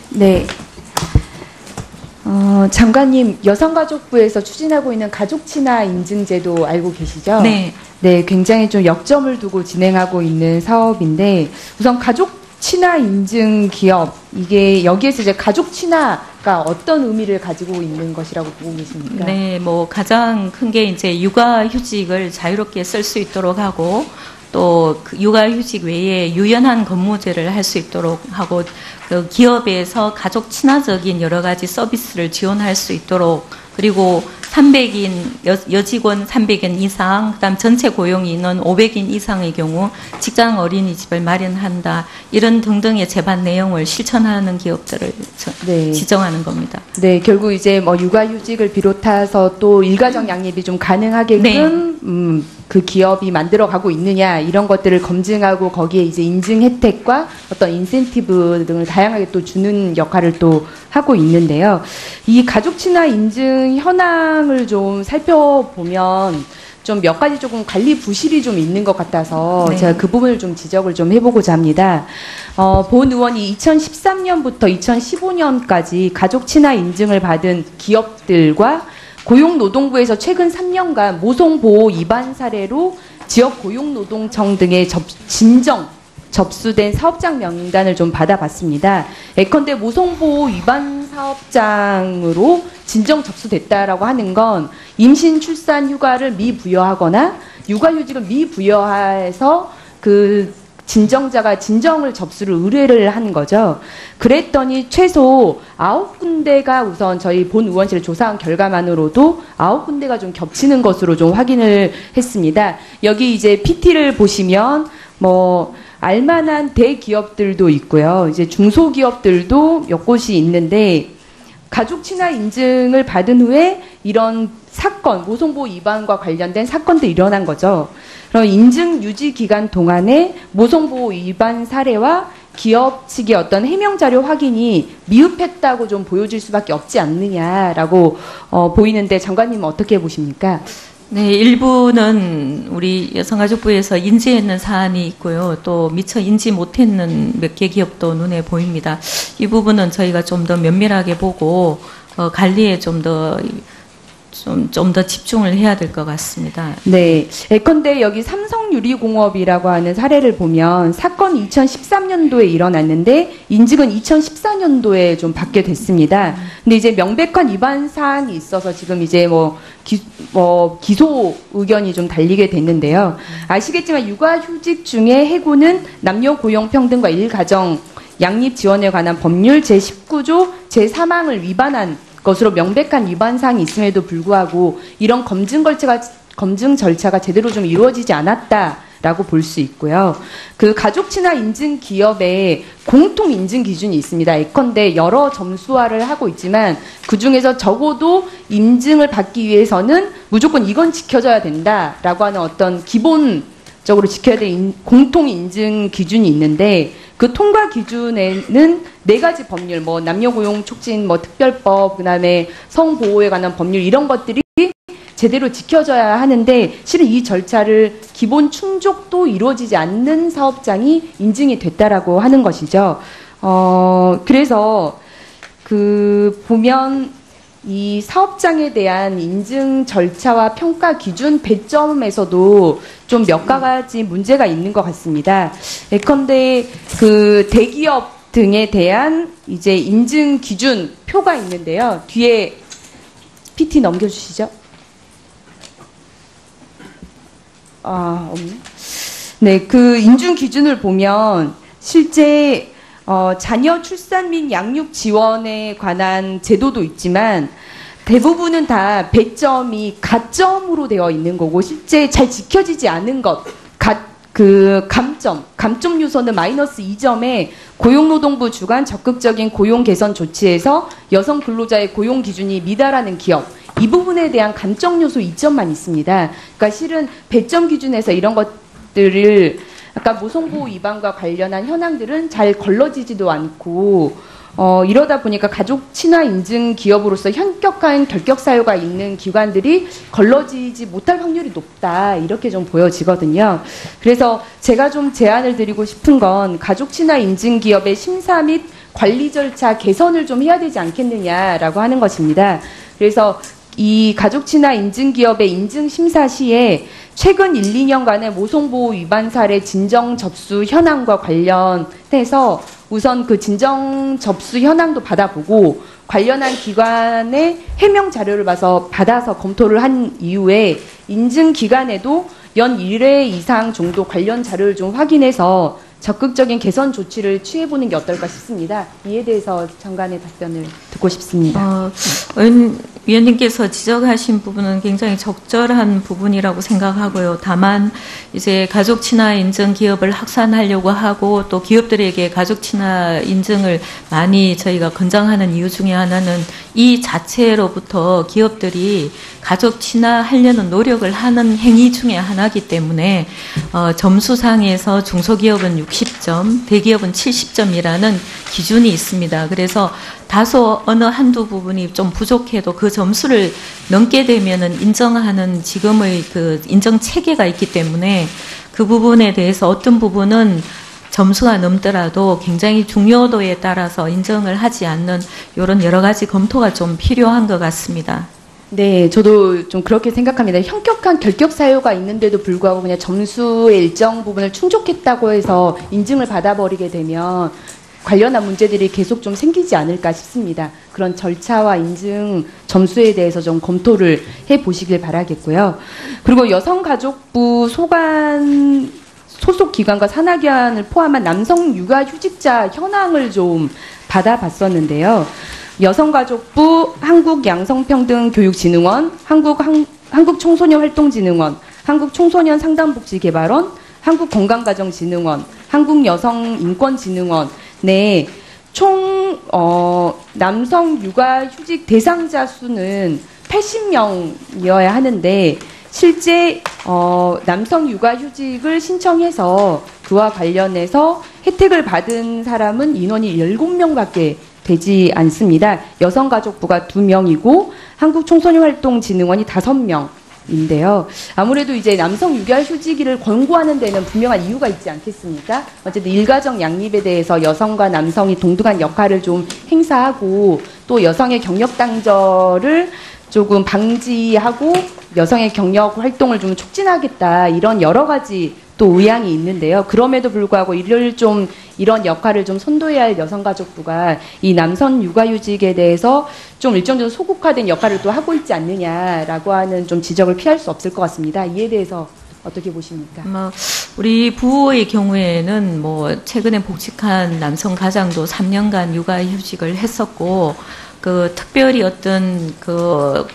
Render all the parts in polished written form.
네. 장관님, 여성가족부에서 추진하고 있는 가족친화 인증제도 알고 계시죠? 네. 네, 굉장히 좀 역점을 두고 진행하고 있는 사업인데, 우선 가족친화 인증 기업, 이게 여기에서 이제 가족친화가 어떤 의미를 가지고 있는 것이라고 보고 계십니까? 네, 뭐 가장 큰 게 이제 육아휴직을 자유롭게 쓸 수 있도록 하고, 또 그 육아휴직 외에 유연한 근무제를 할 수 있도록 하고, 그 기업에서 가족 친화적인 여러 가지 서비스를 지원할 수 있도록, 그리고 300인 여직원 300인 이상, 그다음 전체 고용 인원 500인 이상의 경우 직장 어린이집을 마련한다, 이런 등등의 제반 내용을 실천하는 기업들을 네. 지정하는 겁니다. 네, 결국 이제 뭐 육아휴직을 비롯해서 또 일가정 양립이 좀 가능하게끔 네. 그 기업이 만들어가고 있느냐, 이런 것들을 검증하고 거기에 이제 인증 혜택과 어떤 인센티브 등을 다양하게 또 주는 역할을 또 하고 있는데요. 이 가족친화 인증 현황을 좀 살펴보면 좀 몇 가지 조금 관리 부실이 좀 있는 것 같아서 네. 제가 그 부분을 좀 지적을 좀 해보고자 합니다. 본 의원이 2013년부터 2015년까지 가족친화 인증을 받은 기업들과 고용노동부에서 최근 3년간 모성보호 위반 사례로 지역고용노동청 등의 접수된 사업장 명단을 좀 받아봤습니다. 예컨대 모성보호 위반 사업장으로 진정 접수됐다라고 하는 건 임신, 출산, 휴가를 미부여하거나 육아휴직을 미부여해서 그 진정자가 진정을 접수를 의뢰를 하는 거죠. 그랬더니 최소 9군데가 우선 저희 본 의원실을 조사한 결과만으로도 9군데가 좀 겹치는 것으로 좀 확인을 했습니다. 여기 이제 PT를 보시면 뭐 알만한 대기업들도 있고요. 이제 중소기업들도 몇 곳이 있는데, 가족 친화 인증을 받은 후에 이런 사건, 모성보호 위반과 관련된 사건들이 일어난 거죠. 그럼 인증 유지 기간 동안에 모성보호 위반 사례와 기업 측의 어떤 해명 자료 확인이 미흡했다고 좀 보여질 수밖에 없지 않느냐라고 보이는데, 장관님은 어떻게 보십니까? 네, 일부는 우리 여성가족부에서 인지했는 사안이 있고요. 또 미처 인지 못했는 몇 개 기업도 눈에 보입니다. 이 부분은 저희가 좀 더 면밀하게 보고 관리에 좀 더 집중을 해야 될 것 같습니다. 네. 예컨대 여기 삼성유리공업이라고 하는 사례를 보면 사건이 2013년도에 일어났는데 인증은 2014년도에 좀 받게 됐습니다. 근데 이제 명백한 위반 사항이 있어서 지금 이제 기소 의견이 좀 달리게 됐는데요. 아시겠지만 육아휴직 중에 해고는 남녀 고용 평등과 일가정 양립 지원에 관한 법률 제19조 제3항을 위반한 것으로 명백한 위반 사항이 있음에도 불구하고 이런 검증 절차가 제대로 좀 이루어지지 않았다라고 볼 수 있고요. 그 가족친화 인증 기업의 공통 인증 기준이 있습니다. 예컨대 여러 점수화를 하고 있지만 그 중에서 적어도 인증을 받기 위해서는 무조건 이건 지켜져야 된다라고 하는 어떤 기본적으로 지켜야 될 공통 인증 기준이 있는데, 그 통과 기준에는 4가지 법률, 뭐 남녀고용 촉진, 뭐 특별법, 그다음에 성보호에 관한 법률, 이런 것들이 제대로 지켜져야 하는데, 실은 이 절차를 기본 충족도 이루어지지 않는 사업장이 인증이 됐다라고 하는 것이죠. 그래서 보면 이 사업장에 대한 인증 절차와 평가 기준 배점에서도 좀 몇 가지 문제가 있는 것 같습니다. 예컨대 그 대기업 등에 대한 이제 인증 기준 표가 있는데요. 뒤에 PT 넘겨주시죠. 없네. 네, 그 인증 기준을 보면 실제 자녀 출산 및 양육 지원에 관한 제도도 있지만 대부분은 다 배점이 가점으로 되어 있는 거고, 실제 잘 지켜지지 않은 것, 감점 요소는 마이너스 2점에 고용노동부 주관 적극적인 고용 개선 조치에서 여성 근로자의 고용 기준이 미달하는 기업, 이 부분에 대한 감점 요소 2점만 있습니다. 그러니까 실은 배점 기준에서 이런 것들을 아까 모성보호 위반과 관련한 현황들은 잘 걸러지지도 않고, 이러다 보니까 가족 친화 인증 기업으로서 현격한 결격 사유가 있는 기관들이 걸러지지 못할 확률이 높다, 이렇게 좀 보여지거든요. 그래서 제가 좀 제안을 드리고 싶은 건 가족 친화 인증 기업의 심사 및 관리 절차 개선을 좀 해야 되지 않겠느냐라고 하는 것입니다. 그래서 이 가족친화 인증기업의 인증심사 시에 최근 1, 2년간의 모성보호 위반 사례 진정 접수 현황과 관련해서 우선 그 진정 접수 현황도 받아보고 관련한 기관의 해명 자료를 받아서 검토를 한 이후에 인증 기간에도 연 1회 이상 정도 관련 자료를 좀 확인해서 적극적인 개선 조치를 취해보는 게 어떨까 싶습니다. 이에 대해서 장관의 답변을 듣고 싶습니다. 위원님께서 지적하신 부분은 굉장히 적절한 부분이라고 생각하고요. 다만 이제 가족 친화 인증 기업을 확산하려고 하고 또 기업들에게 가족 친화 인증을 많이 저희가 권장하는 이유 중에 하나는 이 자체로부터 기업들이 가족 친화하려는 노력을 하는 행위 중에 하나이기 때문에 점수상에서 중소기업은 60점, 대기업은 70점이라는 기준이 있습니다. 그래서 다소 어느 한두 부분이 좀 부족해도 그 점수를 넘게 되면은 인정하는 지금의 그 인정 체계가 있기 때문에 그 부분에 대해서 어떤 부분은 점수가 넘더라도 굉장히 중요도에 따라서 인정을 하지 않는 이런 여러 가지 검토가 좀 필요한 것 같습니다. 네, 저도 좀 그렇게 생각합니다. 현격한 결격 사유가 있는데도 불구하고 그냥 점수의 일정 부분을 충족했다고 해서 인증을 받아버리게 되면 관련한 문제들이 계속 좀 생기지 않을까 싶습니다. 그런 절차와 인증 점수에 대해서 좀 검토를 해보시길 바라겠고요. 그리고 여성가족부 소속 기관과 산하기관을 포함한 남성 육아휴직자 현황을 좀 받아봤었는데요. 여성가족부, 한국양성평등교육진흥원, 한국청소년활동진흥원, 한국청소년상담복지개발원, 한국건강가정진흥원, 한국여성인권진흥원 네, 총 남성 육아휴직 대상자 수는 80명이어야 하는데 실제 남성 육아휴직을 신청해서 그와 관련해서 혜택을 받은 사람은 인원이 17명밖에 되지 않습니다. 여성가족부가 2명이고 한국청소년활동진흥원이 5명인데요. 아무래도 이제 남성 육아휴직을 권고하는 데는 분명한 이유가 있지 않겠습니까? 어쨌든 일가정 양립에 대해서 여성과 남성이 동등한 역할을 좀 행사하고 또 여성의 경력 단절을 조금 방지하고 여성의 경력 활동을 좀 촉진하겠다 이런 여러 가지 또 의향이 있는데요. 그럼에도 불구하고 이런 역할을 좀 선도해야 할 여성가족부가 이 남성 육아휴직에 대해서 좀 일정 정도 소극화된 역할을 또 하고 있지 않느냐라고 하는 좀 지적을 피할 수 없을 것 같습니다. 이에 대해서 어떻게 보십니까? 우리 부의 경우에는 최근에 복직한 남성 가장도 3년간 육아휴직을 했었고 특별히 어떤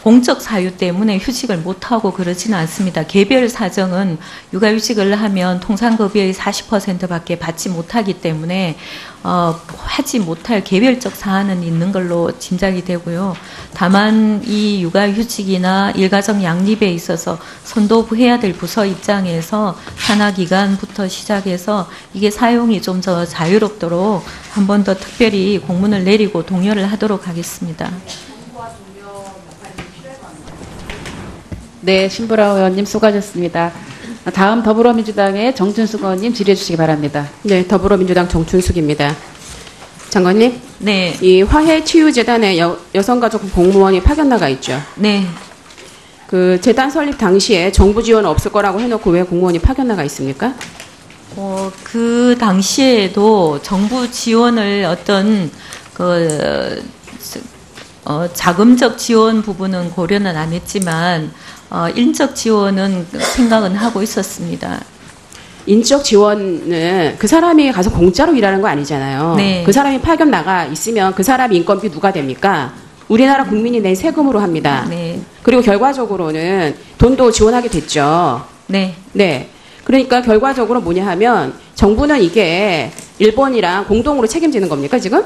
공적 사유 때문에 휴직을 못하고 그러지는 않습니다. 개별 사정은 육아휴직을 하면 통상급여의 40%밖에 받지 못하기 때문에 하지 못할 개별적 사안은 있는 걸로 짐작이 되고요. 다만 이 육아휴직이나 일가정 양립에 있어서 선도해야 될 부서 입장에서 산하기관부터 시작해서 이게 사용이 좀 더 자유롭도록 한 번 더 특별히 공문을 내리고 동의를 하도록 하겠습니다. 네, 신보라 의원님 수고하셨습니다. 다음 더불어민주당의 정춘숙 의원님 질의해 주시기 바랍니다. 네, 더불어민주당 정춘숙입니다. 장관님, 네, 이 화해치유재단에 여성가족 공무원이 파견 나가 있죠. 네. 그 재단 설립 당시에 정부 지원 없을 거라고 해놓고 왜 공무원이 파견 나가 있습니까? 그 당시에도 정부 지원을 어떤 자금적 지원 부분은 고려는 안 했지만 인적 지원은 생각은 하고 있었습니다. 인적 지원은 그 사람이 가서 공짜로 일하는 거 아니잖아요. 네. 그 사람이 파견 나가 있으면 그 사람 인건비 누가 됩니까? 우리나라 국민이 낸 세금으로 합니다. 네. 그리고 결과적으로는 돈도 지원하게 됐죠. 네. 네. 그러니까 결과적으로 뭐냐 하면 정부는 이게 일본이랑 공동으로 책임지는 겁니까 지금?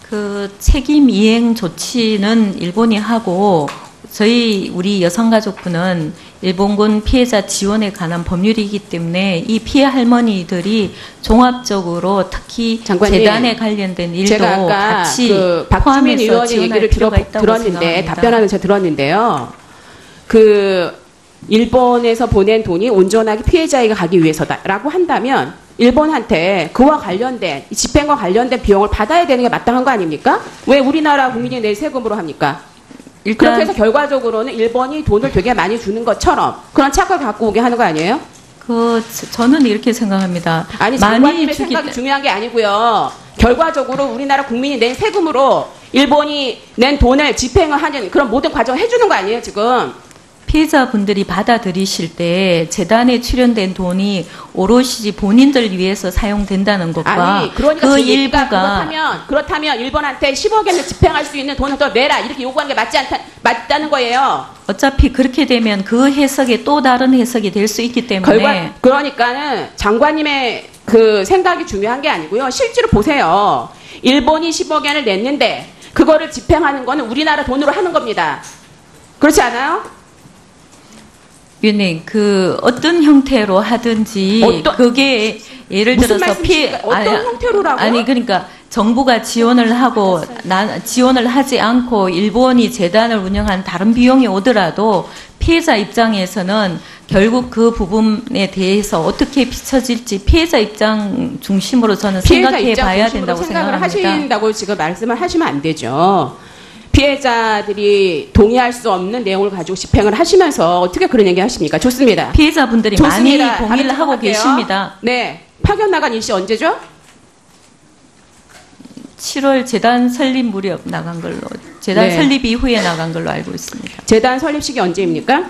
그 책임 이행 조치는 일본이 하고 우리 여성가족부는 일본군 피해자 지원에 관한 법률이기 때문에 이 피해 할머니들이 종합적으로 특히 장관님, 재단에 관련된 일도 제가 아까 같이 그 박주민 포함해서 의원이 지원할 얘기를 필요가 있다고 들었는데 생각합니다. 답변하는 제가 들었는데요. 그 일본에서 보낸 돈이 온전하게 피해자에게 가기 위해서다라고 한다면 일본한테 그와 관련된 이 집행과 관련된 비용을 받아야 되는 게 마땅한 거 아닙니까? 왜 우리나라 국민이 내 세금으로 합니까? 그렇게 해서 결과적으로는 일본이 돈을 되게 많이 주는 것처럼 그런 착각을 갖고 오게 하는 거 아니에요? 저는 이렇게 생각합니다. 아니 장관님의 생각이 중요한 게 아니고요. 결과적으로 우리나라 국민이 낸 세금으로 일본이 낸 돈을 집행을 하는 그런 모든 과정을 해주는 거 아니에요 지금? 피해자분들이 받아들이실 때 재단에 출연된 돈이 오롯이 본인들 위해서 사용된다는 것과 아니 그러니까 그 일부가 일부가 그렇다면 일본한테 10억엔을 집행할 수 있는 돈을 더 내라 이렇게 요구하는 게 맞다는 거예요. 어차피 그렇게 되면 그 해석에 또 다른 해석이 될 수 있기 때문에 그러니까는 장관님의 그 생각이 중요한 게 아니고요. 실제로 보세요. 일본이 10억엔을 냈는데 그거를 집행하는 거는 우리나라 돈으로 하는 겁니다. 그렇지 않아요? 위원님, 어떤 형태로 하든지 그게 예를 무슨 들어서 어떤 형태로라고요? 아니 그러니까 정부가 지원을 하고 지원을 하지 않고 일본이 재단을 운영한 다른 비용이 오더라도 피해자 입장에서는 결국 그 부분에 대해서 어떻게 비춰질지 피해자 입장 중심으로 저는 생각해 봐야 된다고 생각합니다. 하신다고 지금 말씀을 하시면 안 되죠. 피해자들이 동의할 수 없는 내용을 가지고 집행을 하시면서 어떻게 그런 얘기 하십니까? 좋습니다. 피해자분들이 좋습니다. 많이 동의를 하고 할게요. 계십니다. 네. 파견 나간 일시 언제죠? 7월 재단 설립 무렵 나간 걸로, 재단 네. 설립 이후에 나간 걸로 알고 있습니다. 재단 설립식이 언제입니까?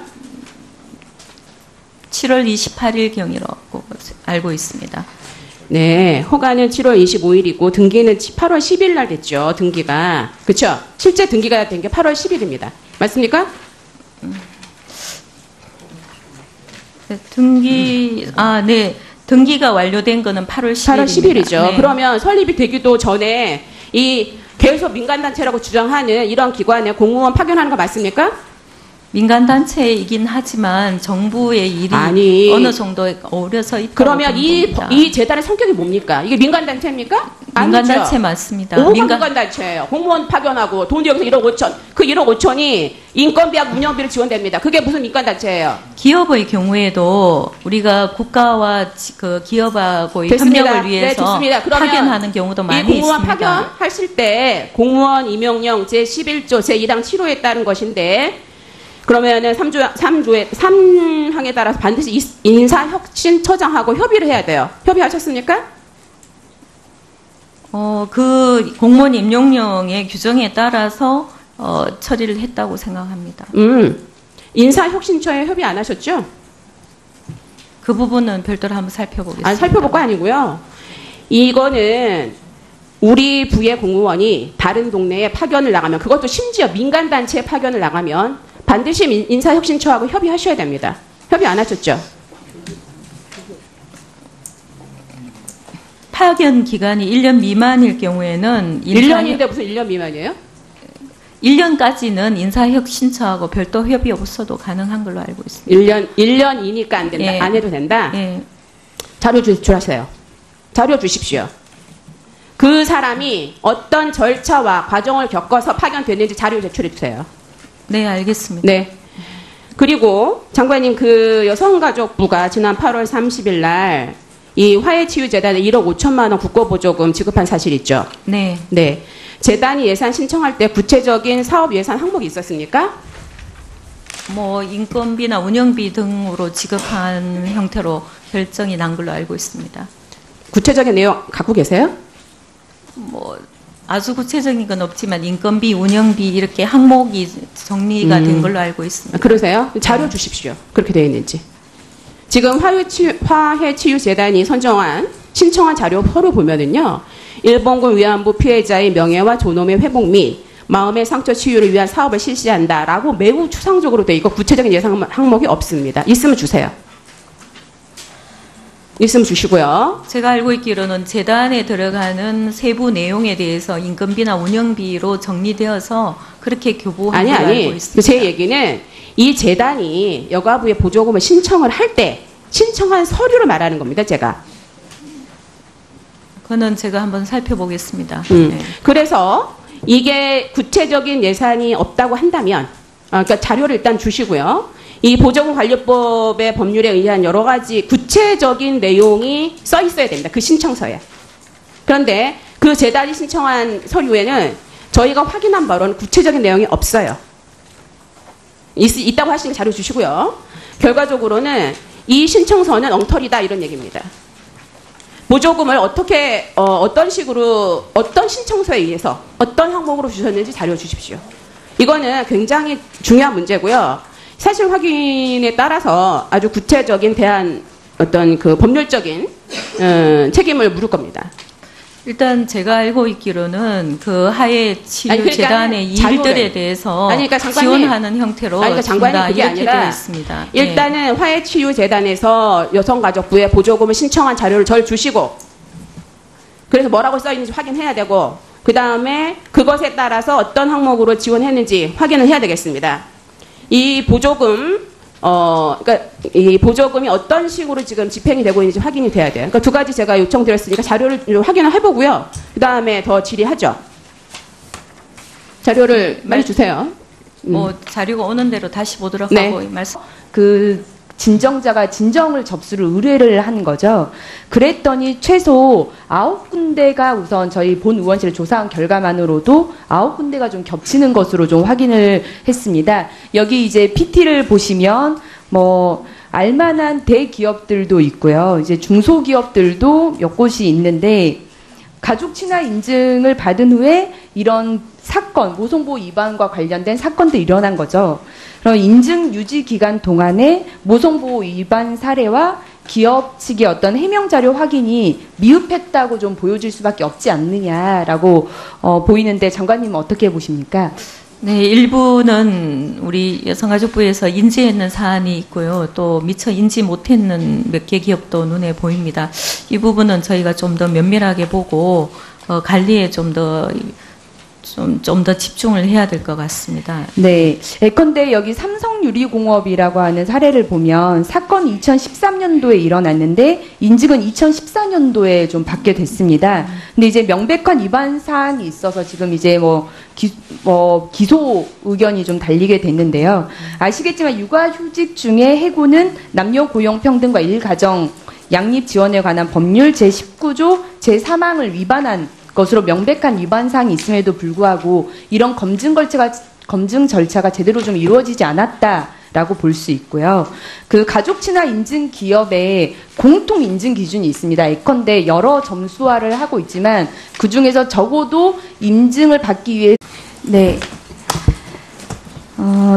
7월 28일 경이라고 알고 있습니다. 네, 허가는 7월 25일이고 등기는 8월 10일 날 됐죠. 등기가. 그렇죠? 실제 등기가 된 게 8월 10일입니다. 맞습니까? 네. 등기가 완료된 거는 8월 10일입니다. 8월 10일이죠. 네. 그러면 설립이 되기도 전에 이 계속 민간단체라고 주장하는 이런 기관에 공무원 파견하는 거 맞습니까? 민간단체이긴 하지만 정부의 일이 아니. 어느 정도 어려서 있다고 그러면 봅니다. 이 재단의 성격이 뭡니까? 이게 민간단체입니까? 민간단체 아니죠. 맞습니다. 민간단체예요. 공무원 파견하고 돈이 여기서 1억 5천. 그 1억 5천이 인건비하고 운영비를 지원됩니다. 그게 무슨 민간단체예요? 기업의 경우에도 우리가 국가와 그 기업하고의 됐습니다. 협력을 위해서 네, 좋습니다. 그러면 파견하는 경우도 많이 이 공무원 있습니다. 파견하실 때 공무원 임용령 제11조 제2당 7호에 따른 것인데 그러면은 3항에 따라서 반드시 인사혁신처장하고 협의를 해야 돼요. 협의하셨습니까? 그 공무원 임용령의 규정에 따라서 처리를 했다고 생각합니다. 인사혁신처에 협의 안 하셨죠? 그 부분은 별도로 한번 살펴보겠습니다. 살펴볼 거 아니고요. 이거는 우리 부의 공무원이 다른 동네에 파견을 나가면 그것도 심지어 민간단체에 파견을 나가면 반드시 인사혁신처하고 협의하셔야 됩니다. 협의 안 하셨죠? 파견 기간이 1년 미만일 경우에는 1년인데 무슨 1년 미만이에요? 1년까지는 인사혁신처하고 별도 협의 없어도 가능한 걸로 알고 있습니다. 1년이니까 안 된다. 예. 안 해도 된다? 예. 자료 제출하세요. 자료 주십시오. 그 사람이 어떤 절차와 과정을 겪어서 파견됐는지 자료 제출해 주세요. 네, 알겠습니다. 네. 그리고 장관님 그 여성가족부가 지난 8월 30일 날 이 화해치유재단에 1억 5천만 원 국고보조금 지급한 사실 있죠? 네. 네. 재단이 예산 신청할 때 구체적인 사업 예산 항목이 있었습니까? 인건비나 운영비 등으로 지급한 형태로 결정이 난 걸로 알고 있습니다. 구체적인 내용 갖고 계세요? 아주 구체적인 건 없지만 인건비, 운영비 이렇게 항목이 정리가 된 걸로 알고 있습니다. 그러세요? 자료 주십시오. 그렇게 되어 있는지. 지금 화해치유재단이 신청한 자료를 보면은요. 일본군 위안부 피해자의 명예와 존엄의 회복 및 마음의 상처 치유를 위한 사업을 실시한다라고 매우 추상적으로 되어 있고 구체적인 예산 항목이 없습니다. 있으면 주세요. 있으면 주시고요. 제가 알고 있기로는 재단에 들어가는 세부 내용에 대해서 인건비나 운영비로 정리되어서 그렇게 교부한 걸로 알고 있습니다. 제 얘기는 이 재단이 여가부에 보조금을 신청을 할 때 신청한 서류를 말하는 겁니다. 제가. 그거는 제가 한번 살펴보겠습니다. 네. 그래서 이게 구체적인 예산이 없다고 한다면 그러니까 자료를 일단 주시고요. 이 보조금관리법의 법률에 의한 여러 가지 구체적인 내용이 써 있어야 됩니다. 그 신청서에. 그런데 그 재단이 신청한 서류에는 저희가 확인한 바로는 구체적인 내용이 없어요. 있다고 하시는 자료 주시고요. 결과적으로는 이 신청서는 엉터리다 이런 얘기입니다. 보조금을 어떻게 어떤 식으로 어떤 신청서에 의해서 어떤 항목으로 주셨는지 자료 주십시오. 이거는 굉장히 중요한 문제고요. 사실 확인에 따라서 아주 구체적인 대한 어떤 그 법률적인 책임을 물을 겁니다. 일단 제가 알고 있기로는 그 하해 치료 그러니까 재단의 일들에 대해서 그러니까 지원하는 형태로 그러니까 장관님 그게 이렇게 아니라 되어 있습니다. 일단은 화해치유재단에서 여성가족부에 보조금을 신청한 자료를 절 주시고 그래서 뭐라고 써 있는지 확인해야 되고 그 다음에 그것에 따라서 어떤 항목으로 지원했는지 확인을 해야 되겠습니다. 이 보조금 그러니까 이 보조금이 어떤 식으로 지금 집행이 되고 있는지 확인이 돼야 돼요. 그러니까 두 가지 제가 요청드렸으니까 자료를 확인을 해보고요. 그 다음에 더 질의하죠. 자료를 많이 주세요. 뭐 자료가 오는 대로 다시 보도록 네. 하고 말씀. 그 진정자가 진정을 접수를 의뢰를 한 거죠. 그랬더니 최소 9군데가 우선 저희 본 의원실 조사한 결과만으로도 9군데가 좀 겹치는 것으로 좀 확인을 했습니다. 여기 이제 PT를 보시면 뭐 알만한 대기업들도 있고요. 이제 중소기업들도 몇 곳이 있는데 가족 친화 인증을 받은 후에 이런 사건, 모성보호 위반과 관련된 사건들이 일어난 거죠. 그럼 인증 유지 기간 동안에 모성보호 위반 사례와 기업 측의 어떤 해명 자료 확인이 미흡했다고 좀 보여질 수밖에 없지 않느냐라고 보이는데 장관님은 어떻게 보십니까? 네, 일부는 우리 여성가족부에서 인지했는 사안이 있고요. 또 미처 인지 못했는 몇 개 기업도 눈에 보입니다. 이 부분은 저희가 좀 더 면밀하게 보고 관리에 좀 더 집중을 해야 될 것 같습니다. 네. 예컨대 여기 삼성유리공업이라고 하는 사례를 보면 사건이 2013년도에 일어났는데 인증은 2014년도에 좀 받게 됐습니다. 근데 이제 명백한 위반 사항이 있어서 지금 이제 기소 의견이 좀 달리게 됐는데요. 아시겠지만 육아휴직 중에 해고는 남녀 고용 평등과 일가정 양립 지원에 관한 법률 제19조 제3항을 위반한 것으로 명백한 위반 사항이 있음에도 불구하고 이런 검증 절차가 제대로 좀 이루어지지 않았다라고 볼 수 있고요. 그 가족 친화 인증 기업의 공통 인증 기준이 있습니다. 예컨대 여러 점수화를 하고 있지만 그 중에서 적어도 인증을 받기 위해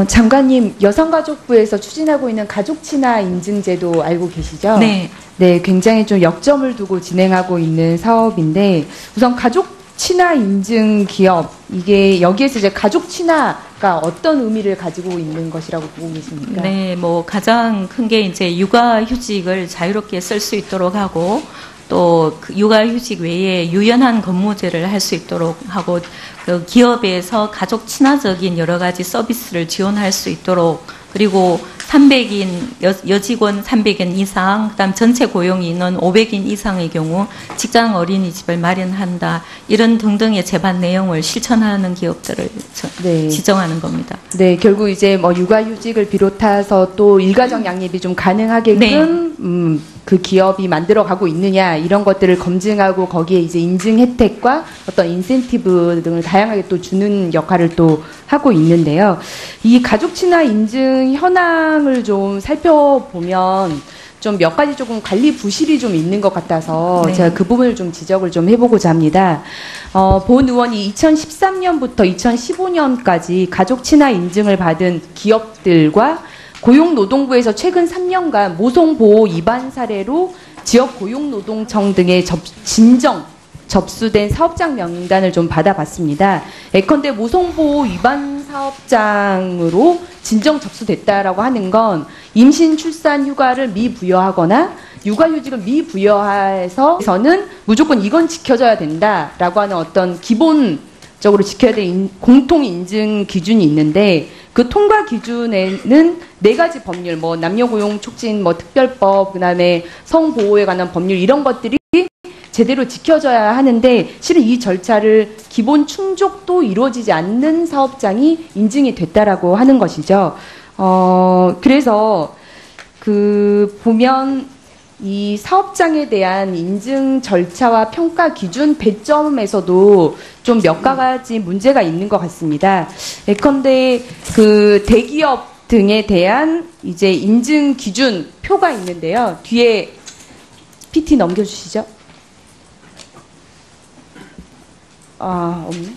장관님 여성가족부에서 추진하고 있는 가족 친화 인증제도 알고 계시죠? 네. 네, 굉장히 좀 역점을 두고 진행하고 있는 사업인데 우선 가족 친화 인증 기업 이게 여기에서 이제 가족 친화가 어떤 의미를 가지고 있는 것이라고 보고 계십니까? 네, 뭐 가장 큰 게 이제 육아휴직을 자유롭게 쓸 수 있도록 하고 또 그 육아휴직 외에 유연한 근무제를 할 수 있도록 하고 그 기업에서 가족 친화적인 여러 가지 서비스를 지원할 수 있도록 그리고 300인 여직원 300인 이상, 그다음 전체 고용 인원 500인 이상의 경우 직장 어린이집을 마련한다. 이런 등등의 제반 내용을 실천하는 기업들을 네. 지정하는 겁니다. 네, 결국 이제 뭐 육아휴직을 비롯해서 또 일가정 양립이 좀 가능하게끔 그 기업이 만들어가고 있느냐 이런 것들을 검증하고 거기에 이제 인증 혜택과 어떤 인센티브 등을 다양하게 또 주는 역할을 또 하고 있는데요. 이 가족 친화 인증 현황을 좀 살펴보면 좀 몇 가지 조금 관리 부실이 좀 있는 것 같아서 네. 제가 그 부분을 좀 지적을 좀 해보고자 합니다. 본 의원이 2013년부터 2015년까지 가족 친화 인증을 받은 기업들과 고용노동부에서 최근 3년간 모성보호 위반 사례로 지역고용노동청 등의 접수된 사업장 명단을 좀 받아봤습니다. 예컨대 모성보호 위반 사업장으로 진정 접수됐다라고 하는 건 임신, 출산, 휴가를 미부여하거나 육아휴직을 미부여해서는 무조건 이건 지켜져야 된다라고 하는 어떤 기본적으로 지켜야 될 공통 인증 기준이 있는데 그 통과 기준에는 4가지 법률, 뭐 남녀고용 촉진, 뭐 특별법, 그다음에 성보호에 관한 법률 이런 것들이 제대로 지켜져야 하는데 실은 이 절차를 기본 충족도 이루어지지 않는 사업장이 인증이 됐다라고 하는 것이죠. 그래서 보면 이 사업장에 대한 인증 절차와 평가 기준 배점에서도 좀 몇 가지 문제가 있는 것 같습니다. 예컨대 대기업 등에 대한 이제 인증 기준 표가 있는데요. 뒤에 PT 넘겨주시죠. 없네.